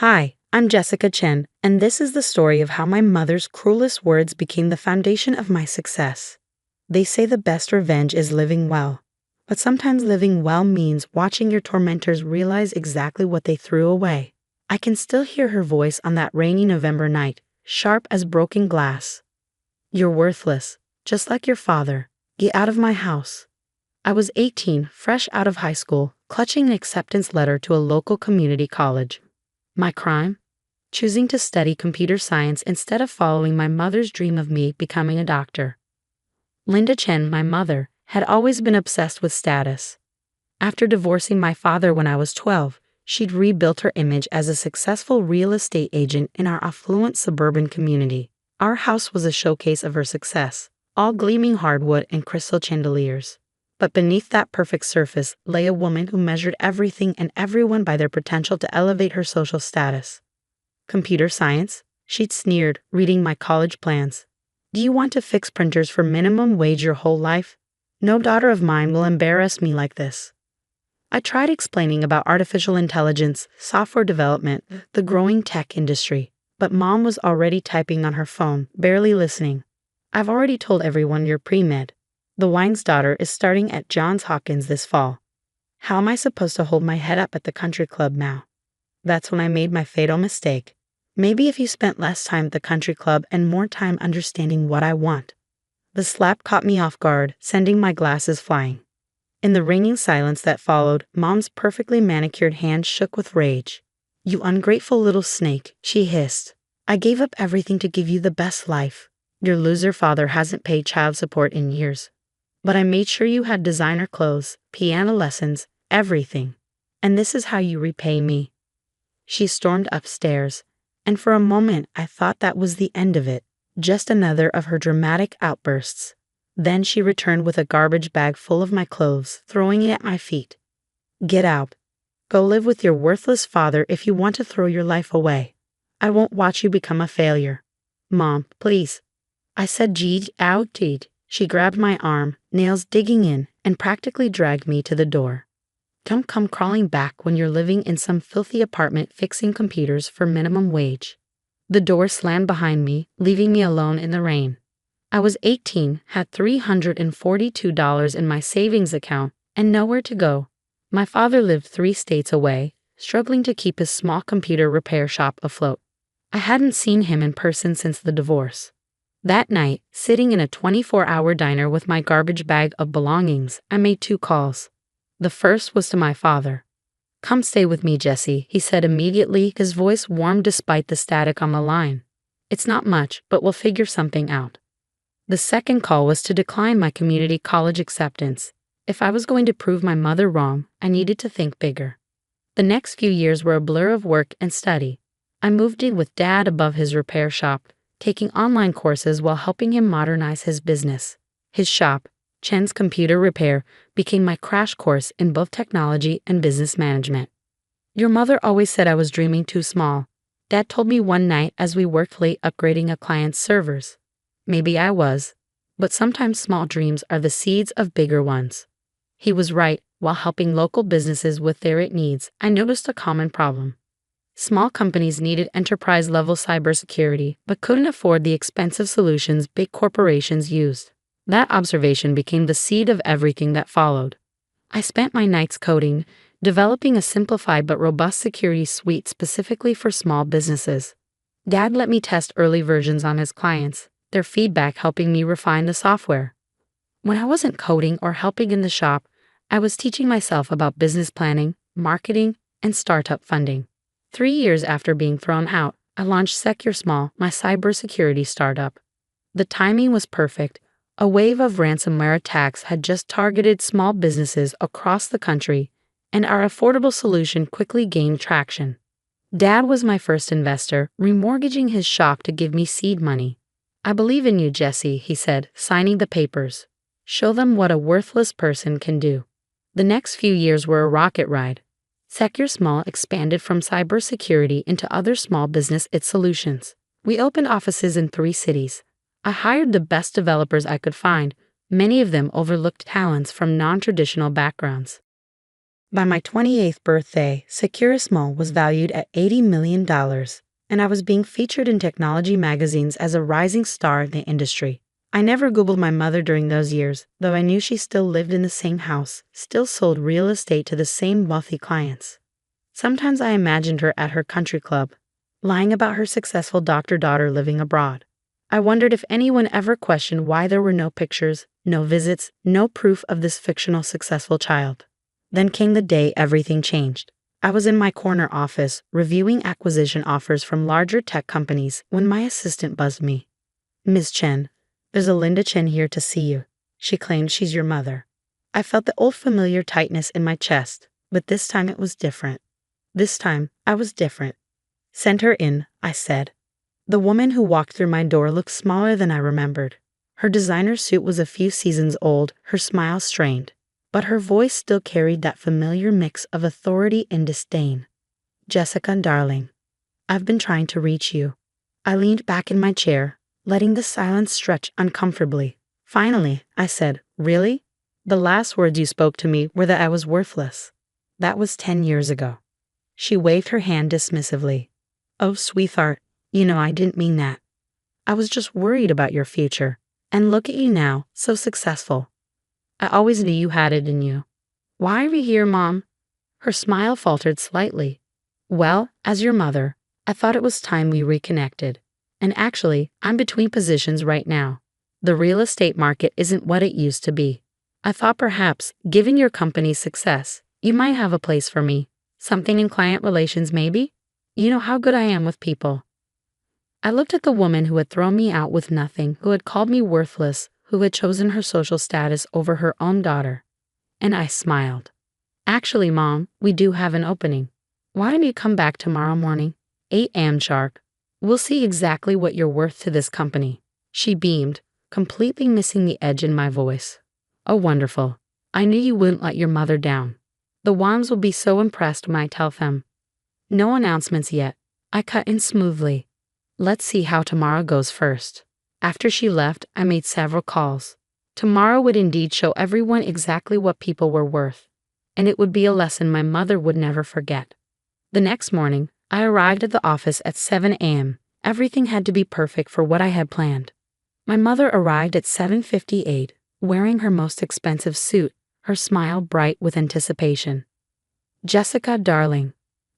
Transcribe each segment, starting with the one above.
Hi, I'm Jessica Chen, and this is the story of how my mother's cruelest words became the foundation of my success. They say the best revenge is living well. But sometimes living well means watching your tormentors realize exactly what they threw away. I can still hear her voice on that rainy November night, sharp as broken glass. You're worthless, just like your father. Get out of my house. I was 18, fresh out of high school, clutching an acceptance letter to a local community college. My crime? Choosing to study computer science instead of following my mother's dream of me becoming a doctor. Linda Chen, my mother, had always been obsessed with status. After divorcing my father when I was 12, she'd rebuilt her image as a successful real estate agent in our affluent suburban community. Our house was a showcase of her success, all gleaming hardwood and crystal chandeliers. But beneath that perfect surface lay a woman who measured everything and everyone by their potential to elevate her social status. Computer science? She'd sneered, reading my college plans. Do you want to fix printers for minimum wage your whole life? No daughter of mine will embarrass me like this. I tried explaining about artificial intelligence, software development, the growing tech industry, but Mom was already typing on her phone, barely listening. I've already told everyone you're pre-med. The Wine's daughter is starting at Johns Hopkins this fall. How am I supposed to hold my head up at the country club now? That's when I made my fatal mistake. Maybe if you spent less time at the country club and more time understanding what I want. The slap caught me off guard, sending my glasses flying. In the ringing silence that followed, Mom's perfectly manicured hand shook with rage. You ungrateful little snake, she hissed. I gave up everything to give you the best life. Your loser father hasn't paid child support in years. But I made sure you had designer clothes, piano lessons, everything. And this is how you repay me. She stormed upstairs, and for a moment I thought that was the end of it, just another of her dramatic outbursts. Then she returned with a garbage bag full of my clothes, throwing it at my feet. Get out. Go live with your worthless father if you want to throw your life away. I won't watch you become a failure. Mom, please. I said get out. She grabbed my arm, nails digging in, and practically dragged me to the door. Don't come crawling back when you're living in some filthy apartment fixing computers for minimum wage. The door slammed behind me, leaving me alone in the rain. I was 18, had $342 in my savings account, and nowhere to go. My father lived 3 states away, struggling to keep his small computer repair shop afloat. I hadn't seen him in person since the divorce. That night, sitting in a 24-hour diner with my garbage bag of belongings, I made 2 calls. The first was to my father. Come stay with me, Jesse, he said immediately, his voice warm despite the static on the line. It's not much, but we'll figure something out. The second call was to decline my community college acceptance. If I was going to prove my mother wrong, I needed to think bigger. The next few years were a blur of work and study. I moved in with Dad above his repair shop, taking online courses while helping him modernize his business. His shop, Chen's Computer Repair, became my crash course in both technology and business management. Your mother always said I was dreaming too small. Dad told me one night as we worked late upgrading a client's servers. Maybe I was, but sometimes small dreams are the seeds of bigger ones. He was right. While helping local businesses with their needs, I noticed a common problem. Small companies needed enterprise-level cybersecurity, but couldn't afford the expensive solutions big corporations used. That observation became the seed of everything that followed. I spent my nights coding, developing a simplified but robust security suite specifically for small businesses. Dad let me test early versions on his clients, their feedback helping me refine the software. When I wasn't coding or helping in the shop, I was teaching myself about business planning, marketing, and startup funding. 3 years after being thrown out, I launched Secure Small, my cybersecurity startup. The timing was perfect. A wave of ransomware attacks had just targeted small businesses across the country, and our affordable solution quickly gained traction. Dad was my first investor, remortgaging his shop to give me seed money. I believe in you, Jesse, he said, signing the papers. Show them what a worthless person can do. The next few years were a rocket ride. Secure Small expanded from cybersecurity into other small business solutions. We opened offices in 3 cities. I hired the best developers I could find, many of them overlooked talents from non-traditional backgrounds. By my 28th birthday, Securus Mall was valued at $80 million, and I was being featured in technology magazines as a rising star in the industry. I never Googled my mother during those years, though I knew she still lived in the same house, still sold real estate to the same wealthy clients. Sometimes I imagined her at her country club, lying about her successful doctor-daughter living abroad. I wondered if anyone ever questioned why there were no pictures, no visits, no proof of this fictional successful child. Then came the day everything changed. I was in my corner office, reviewing acquisition offers from larger tech companies, when my assistant buzzed me. "Ms. Chen, there's a Linda Chen here to see you. She claims she's your mother." I felt the old familiar tightness in my chest, but this time it was different. This time, I was different. "Send her in," I said. The woman who walked through my door looked smaller than I remembered. Her designer suit was a few seasons old, her smile strained, but her voice still carried that familiar mix of authority and disdain. "Jessica, darling, I've been trying to reach you." I leaned back in my chair, letting the silence stretch uncomfortably. "Finally," I said. "Really? The last words you spoke to me were that I was worthless." "That was 10 years ago." She waved her hand dismissively. "Oh, sweetheart, you know I didn't mean that. I was just worried about your future. And look at you now, so successful. I always knew you had it in you." "Why are we here, Mom?" Her smile faltered slightly. "Well, as your mother, I thought it was time we reconnected. And actually, I'm between positions right now. The real estate market isn't what it used to be. I thought perhaps, given your company's success, you might have a place for me. Something in client relations, maybe? You know how good I am with people." I looked at the woman who had thrown me out with nothing, who had called me worthless, who had chosen her social status over her own daughter. And I smiled. "Actually, Mom, we do have an opening. Why don't you come back tomorrow morning? 8 a.m. sharp. We'll see exactly what you're worth to this company." She beamed, completely missing the edge in my voice. "Oh, wonderful. I knew you wouldn't let your mother down. The Wangs will be so impressed when I tell them." "No announcements yet." I cut in smoothly. "Let's see how tomorrow goes first." After she left, I made several calls. Tomorrow would indeed show everyone exactly what people were worth, and it would be a lesson my mother would never forget. The next morning, I arrived at the office at 7 a.m. Everything had to be perfect for what I had planned. My mother arrived at 7:58, wearing her most expensive suit, her smile bright with anticipation. "Jessica, darling,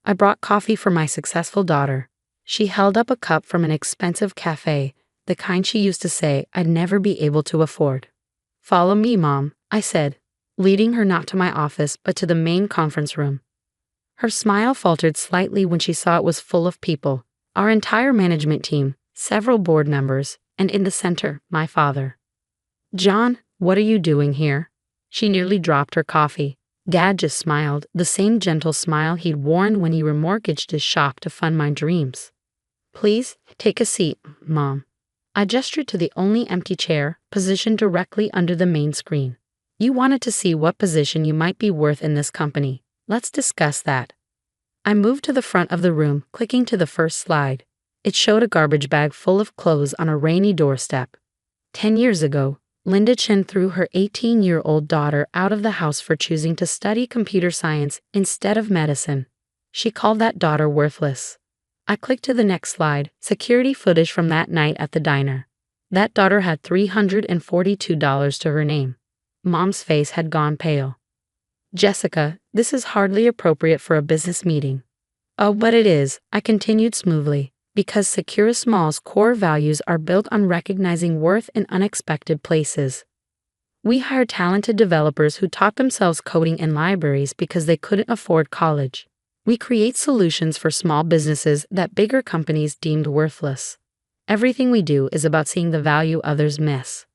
I brought coffee for my successful daughter." She held up a cup from an expensive cafe, the kind she used to say I'd never be able to afford. "Follow me, Mom," I said, leading her not to my office but to the main conference room. Her smile faltered slightly when she saw it was full of people, our entire management team, several board members, and in the center, my father. "John, what are you doing here?" She nearly dropped her coffee. Dad just smiled, the same gentle smile he'd worn when he remortgaged his shop to fund my dreams. "Please, take a seat, Mom." I gestured to the only empty chair, positioned directly under the main screen. "You wanted to see what position you might be worth in this company. Let's discuss that." I moved to the front of the room, clicking to the first slide. It showed a garbage bag full of clothes on a rainy doorstep. 10 years ago, Linda Chen threw her 18-year-old daughter out of the house for choosing to study computer science instead of medicine. She called that daughter worthless. I clicked to the next slide, security footage from that night at the diner. That daughter had $342 to her name. Mom's face had gone pale. "Jessica, this is hardly appropriate for a business meeting." "Oh, but it is," I continued smoothly, "because Securus Mall's core values are built on recognizing worth in unexpected places. We hired talented developers who taught themselves coding in libraries because they couldn't afford college. We create solutions for small businesses that bigger companies deemed worthless. Everything we do is about seeing the value others miss."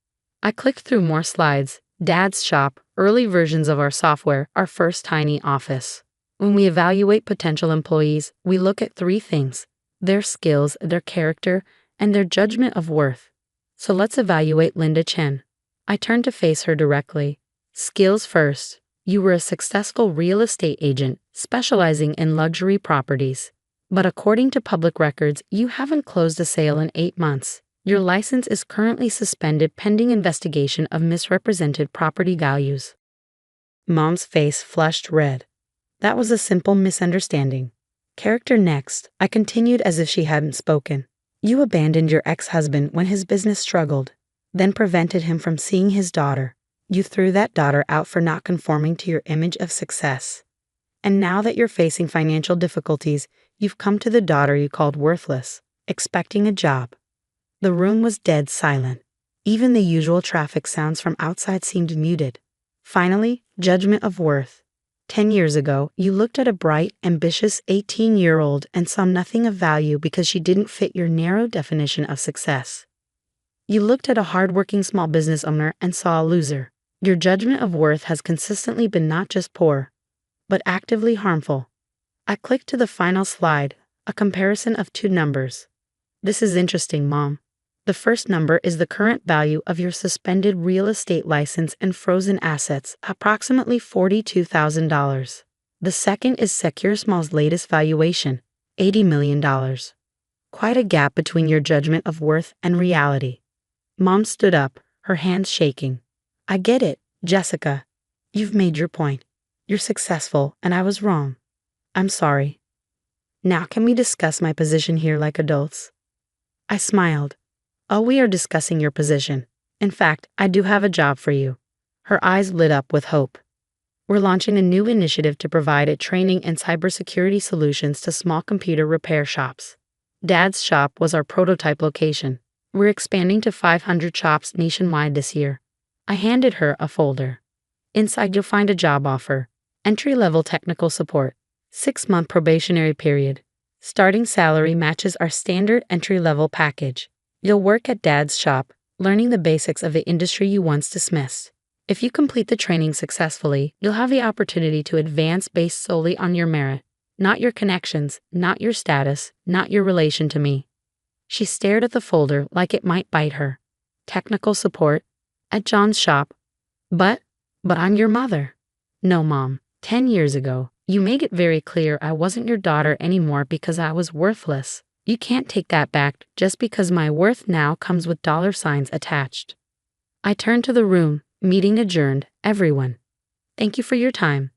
I clicked through more slides. Dad's shop, early versions of our software, our first tiny office. When we evaluate potential employees, we look at 3 things: their skills, their character, and their judgment of worth. So let's evaluate Linda Chen. I turned to face her directly. "Skills first. You were a successful real estate agent, specializing in luxury properties. But according to public records, you haven't closed a sale in 8 months. Your license is currently suspended pending investigation of misrepresented property values." Mom's face flushed red. That was a simple misunderstanding. Character next, I continued as if she hadn't spoken. You abandoned your ex-husband when his business struggled, then prevented him from seeing his daughter. You threw that daughter out for not conforming to your image of success. And now that you're facing financial difficulties, you've come to the daughter you called worthless, expecting a job. The room was dead silent. Even the usual traffic sounds from outside seemed muted. Finally, judgment of worth. 10 years ago, you looked at a bright, ambitious 18-year-old and saw nothing of value because she didn't fit your narrow definition of success. You looked at a hardworking small business owner and saw a loser. Your judgment of worth has consistently been not just poor, but actively harmful. I clicked to the final slide, a comparison of two numbers. This is interesting, Mom. The first number is the current value of your suspended real estate license and frozen assets, approximately $42,000. The second is Secure Small's latest valuation, $80 million. Quite a gap between your judgment of worth and reality. Mom stood up, her hands shaking. I get it, Jessica. You've made your point. You're successful, and I was wrong. I'm sorry. Now can we discuss my position here like adults? I smiled. Oh, we are discussing your position. In fact, I do have a job for you. Her eyes lit up with hope. We're launching a new initiative to provide a training in cybersecurity solutions to small computer repair shops. Dad's shop was our prototype location. We're expanding to 500 shops nationwide this year. I handed her a folder. Inside you'll find a job offer. Entry-level technical support. 6-month probationary period. Starting salary matches our standard entry-level package. You'll work at Dad's shop, learning the basics of the industry you once dismissed. If you complete the training successfully, you'll have the opportunity to advance based solely on your merit, not your connections, not your status, not your relation to me. She stared at the folder like it might bite her. Technical support? At John's shop? But I'm your mother. No, Mom. 10 years ago, you made it very clear I wasn't your daughter anymore because I was worthless. You can't take that back just because my worth now comes with dollar signs attached. I turned to the room, meeting adjourned, everyone. Thank you for your time.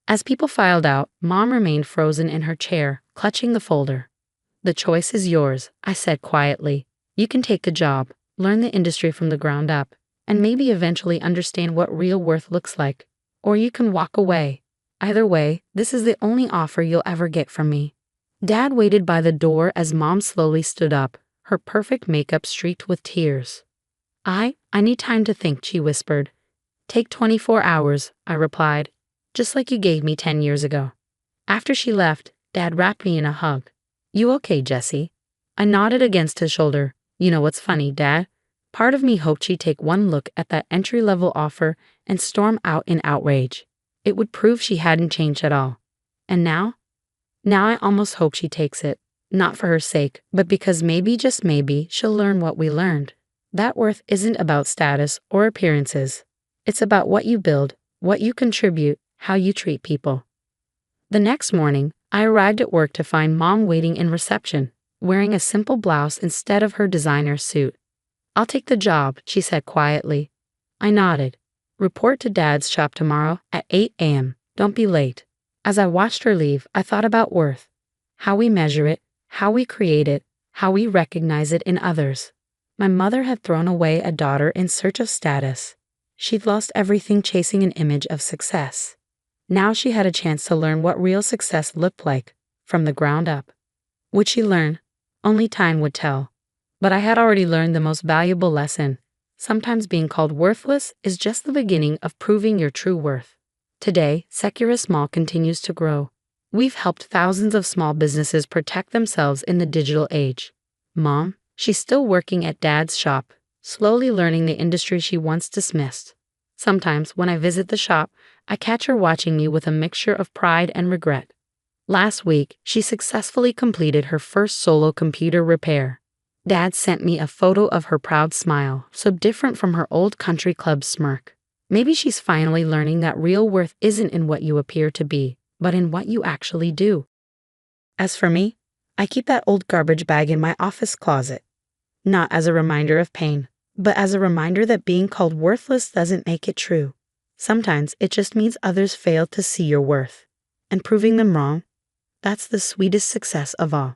As people filed out, Mom remained frozen in her chair, clutching the folder. The choice is yours, I said quietly. You can take the job, learn the industry from the ground up, and maybe eventually understand what real worth looks like. Or you can walk away. Either way, this is the only offer you'll ever get from me. Dad waited by the door as Mom slowly stood up, her perfect makeup streaked with tears. I need time to think, she whispered. Take 24 hours, I replied, just like you gave me 10 years ago. After she left, Dad wrapped me in a hug. You okay, Jessie? I nodded against his shoulder. You know what's funny, Dad? Part of me hoped she'd take one look at that entry-level offer and storm out in outrage. It would prove she hadn't changed at all. And now? Now I almost hope she takes it, not for her sake, but because maybe, just maybe, she'll learn what we learned. That worth isn't about status or appearances. It's about what you build, what you contribute, how you treat people. The next morning, I arrived at work to find Mom waiting in reception, wearing a simple blouse instead of her designer suit. I'll take the job, she said quietly. I nodded. Report to Dad's shop tomorrow at 8 a.m. Don't be late. As I watched her leave, I thought about worth. How we measure it, how we create it, how we recognize it in others. My mother had thrown away a daughter in search of status. She'd lost everything chasing an image of success. Now she had a chance to learn what real success looked like, from the ground up. Would she learn? Only time would tell. But I had already learned the most valuable lesson. Sometimes being called worthless is just the beginning of proving your true worth. Today, Secure Small continues to grow. We've helped thousands of small businesses protect themselves in the digital age. Mom, she's still working at Dad's shop, slowly learning the industry she once dismissed. Sometimes, when I visit the shop, I catch her watching me with a mixture of pride and regret. Last week, she successfully completed her first solo computer repair. Dad sent me a photo of her proud smile, so different from her old country club smirk. Maybe she's finally learning that real worth isn't in what you appear to be, but in what you actually do. As for me, I keep that old garbage bag in my office closet. Not as a reminder of pain, but as a reminder that being called worthless doesn't make it true. Sometimes it just means others fail to see your worth. and proving them wrong, that's the sweetest success of all.